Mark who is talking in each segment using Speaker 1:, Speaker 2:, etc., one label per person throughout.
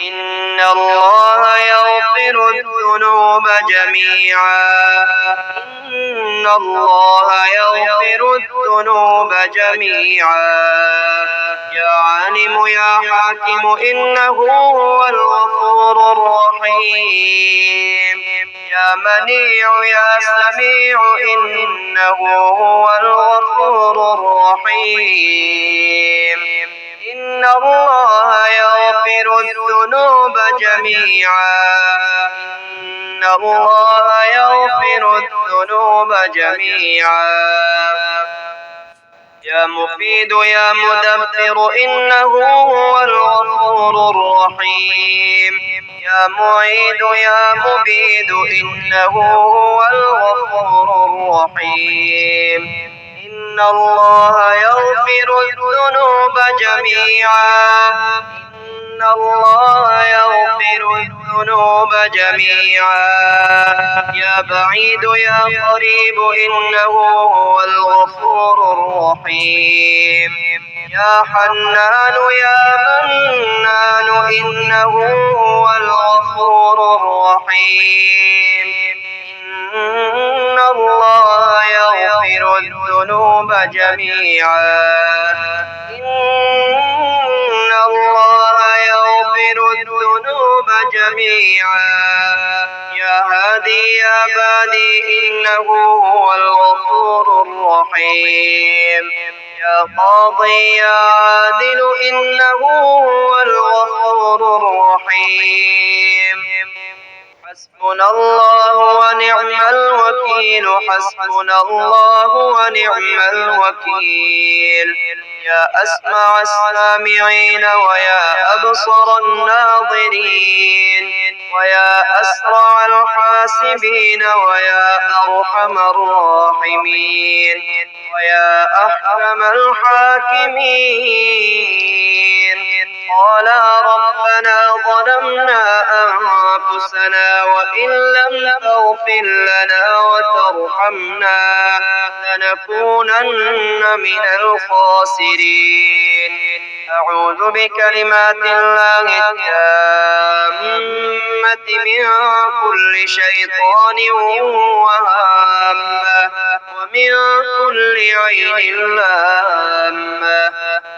Speaker 1: إن الله يغفر الذنوب جميعا إن الله يغفر الذنوب جميعا يا عالم يا حاكم إنه هو الغفور الرحيم يا منيع يا سميع إنه هو الغفور الرحيم إن الله يغفر الذنوب جميعا إن الله يغفر الذنوب جميعا يا مفيد يا مدبر إنه هو الغفور الرحيم يا معيد يا مبيد إنه هو الغفور الرحيم إن الله يغفر الذنوب جميعا إن الله يغفر الذنوب جميعا يا بعيد يا قريب إنه هو الغفور الرحيم يا حنان يا منان إنه هو الغفور الرحيم إن الله يغفر الذنوب جميعا إن الله يغفر الذنوب جميعا يا هادي يا بادي إنه هو الغفور الرحيم يا قاضي يا عادل إنه هو الغفور الرحيم حسبنا الله ونعم الوكيل حسبنا الله ونعم الوكيل يا أسمع السامعين ويا أبصر الناظرين ويا أسرع الحاسبين ويا أرحم الراحمين ويا أحكم الحاكمين قال ربنا ظلمنا أنفسنا وإن لم تغفر لنا وترحمنا لنكونن من الخاسرين أعوذ بكلمات الله التامة من كل شيطان وهامة ومن كل عين لامة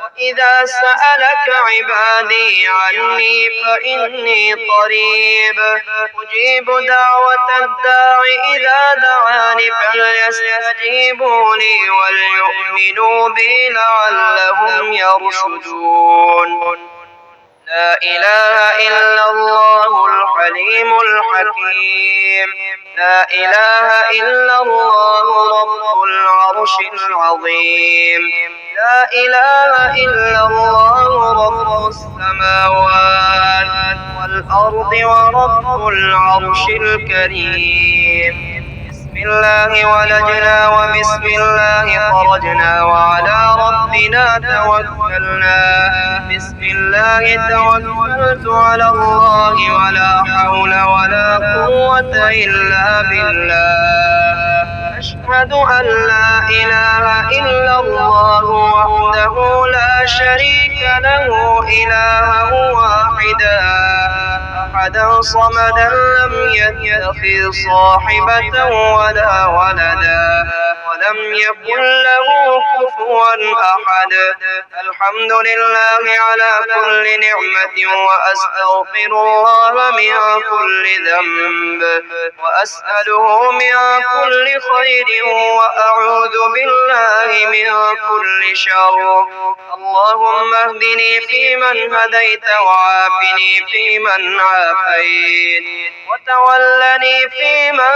Speaker 1: وإذا سألك عبادي عني فإني قريب أجيب دعوة الداع إذا دعاني فليستجيبوا لي وليؤمنوا بي لعلهم يرشدون لا إله إلا الله الحليم الحكيم لا إله إلا الله رب العرش العظيم لا إله إلا الله رب السماوات والأرض ورب العرش الكريم بسم الله ولجنا وبسم الله خرجنا وعلى ربنا توكلنا بسم الله توكلت على الله ولا حول ولا قوة إلا بالله أشهد أن لا إله إلا الله وحده لا شريك له إلها واحدا أحدا صمدا لم يتخذ صاحبة ولا ولدا ولم يكن له كفوا أحد الحمد لله على كل نعمة وأستغفر الله من كل ذنب وأسأله من كل خير وأعوذ بالله من كل شر اللهم اهدني فيمن هديت وعافني فيمن عافيت وتولني فيمن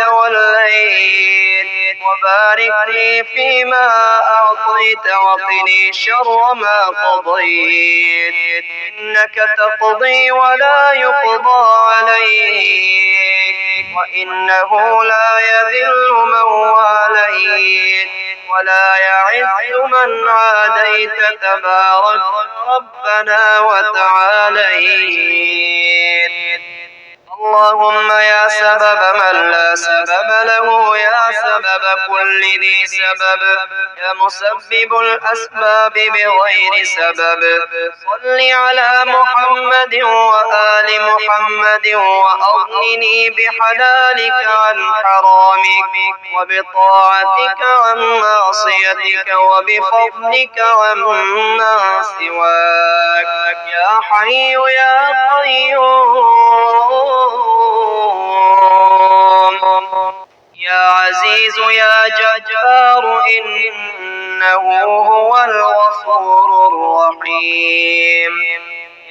Speaker 1: توليت وبارك لي فيما أعطيت وقني شر ما قضيت إنك تقضي ولا يقضى عليك وإنه لا يذل من واليت ولا يعز من عاديت تبارك ربنا وتعاليت اللهم يا سبب من لا سبب له، يا سبب كل ذي سبب، يا مسبب الأسباب بغير سبب، صل على محمد وآل محمد، وأغنني بحلالك عن حرامك، وبطاعتك عن معصيتك، وبفضلك عما سواك، يا حي يا قيوم، يا عزيز يا جبار، إنه هو الغفور الرحيم،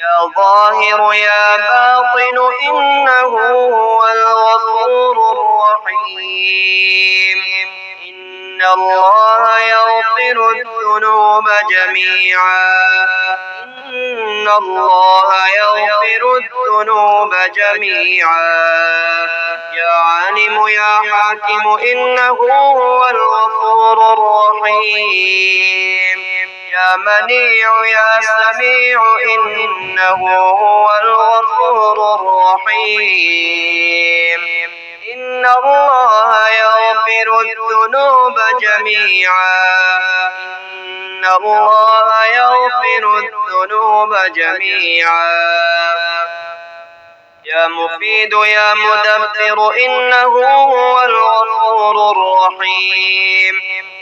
Speaker 1: يا ظاهر يا باطن، إنه هو الغفور الرحيم. إن الله يغفر الذنوب جميعا، إن الله يغفر الذنوب جميعا، يا عالم يا حاكم، إنه هو الغفور الرحيم، يا منيع يا سميع، إنه هو الغفور الرحيم. إن الله يغفر الذنوب جميعا، إن الله يغفر الذنوب جميعا، يا مفيد يا مدبر، إنه هو الغفور الرحيم،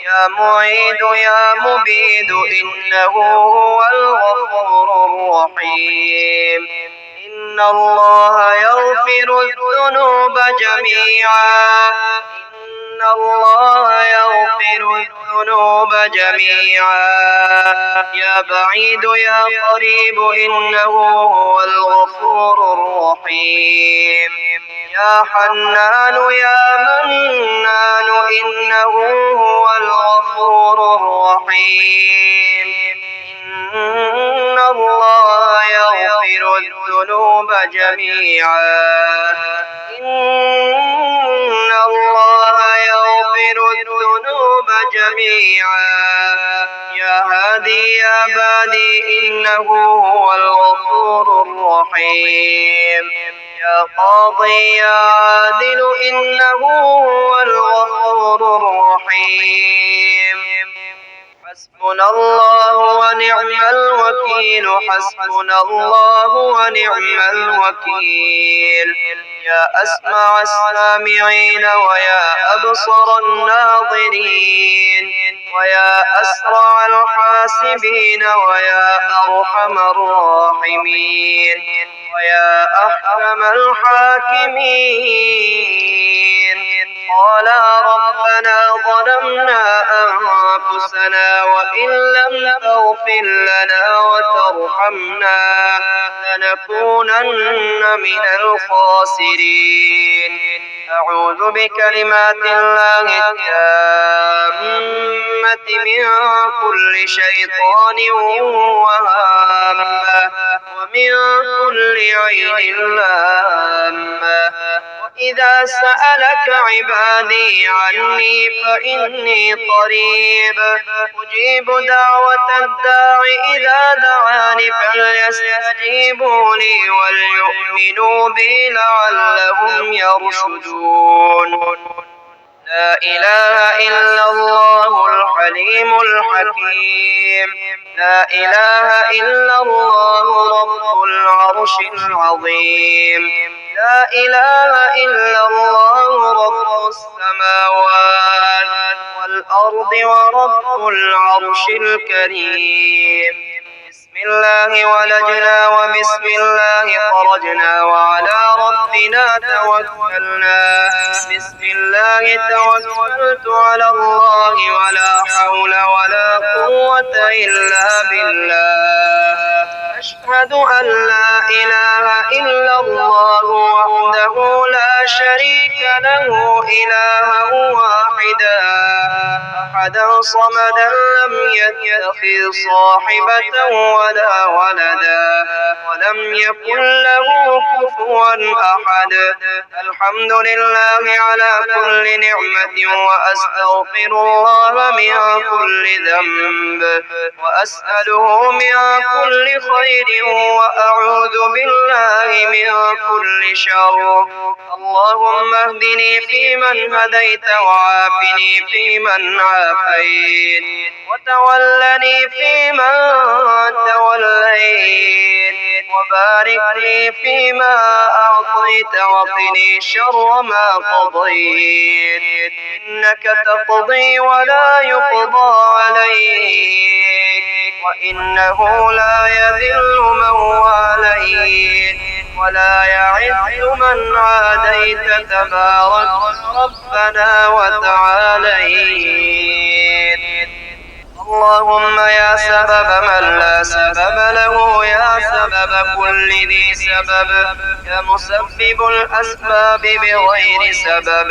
Speaker 1: يا معيد يا مبيد، إنه هو الغفور الرحيم. إن الله يغفر الذنوب جميعا، إن الله يغفر الذنوب جميعا، يا بعيد يا قريب، إنه هو الغفور الرحيم، يا حنان يا منان، إنه هو الغفور الرحيم. إن الله يغفر الذنوب جميعا، إن الله يغفر الذنوب جميعا، يا هادي يا بادي، إنه هو الغفور الرحيم، يا قاضي يا عادل، إنه هو الغفور الرحيم. حسبنا الله ونعم الوكيل، حسبنا الله ونعم الوكيل، يا أسمع السامعين، ويا أبصر الناظرين، ويا أسرع الحاسبين، ويا أرحم الراحمين، ويا أحكم الحاكمين. قال ربنا ظلمنا أنفسنا، وإن لم تغفر لنا وترحمنا لنكونن من الخاسرين. أعوذ بكلمات الله التامة من كل شيطان وهامة، ومن كل عين لامة. وإذا سألك عبادي عني فإني قريب، أجيب دعوة الداع إذا دعاني، فليستجيبوا لي وليؤمنوا بي لعلهم يرشدون. لا إله إلا الله الحليم الحكيم، لا إله إلا الله رب العرش العظيم، لا إله إلا الله رب السماوات والأرض ورب العرش الكريم. بسم الله ولجنا وبسم الله خرجنا، وعلى ربنا توكلنا، بسم الله توكلت على الله، ولا حول ولا قوة إلا بالله. أشهد أن لا إله إلا الله وحده لا شريك له، إلها واحدا أحدا صمدا، لم يتخذ صاحبة ولا ولدا، ولم يكن له كفوا أحد. الحمد لله على كل نعمة، وأستغفر الله من كل ذنب، وأسأله من كل خير، وأعوذ بالله من كل شر. اللهم اهدني فيمن هديت، وعافني فيمن عافيت، وتولني فيمن توليت، وبارك لي فيما أعطيت، وقني شر ما قضيت. إنك تقضي ولا يقضى عليك، وإنه لا يذل من واليت ولا يعز من عاديت، تبارك ربنا وتعاليت. اللهم يا سبب من لا سبب له، يا سبب كل ذي سبب، يا مسبب الأسباب بغير سبب،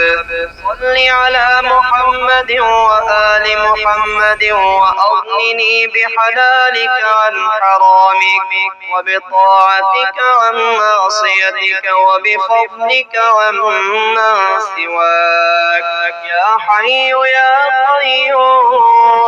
Speaker 1: صل على محمد وآل محمد، وأغنني بحلالك عن حرامك، وبطاعتك عن معصيتك، وبفضلك عمن سواك، يا حي يا قيوم.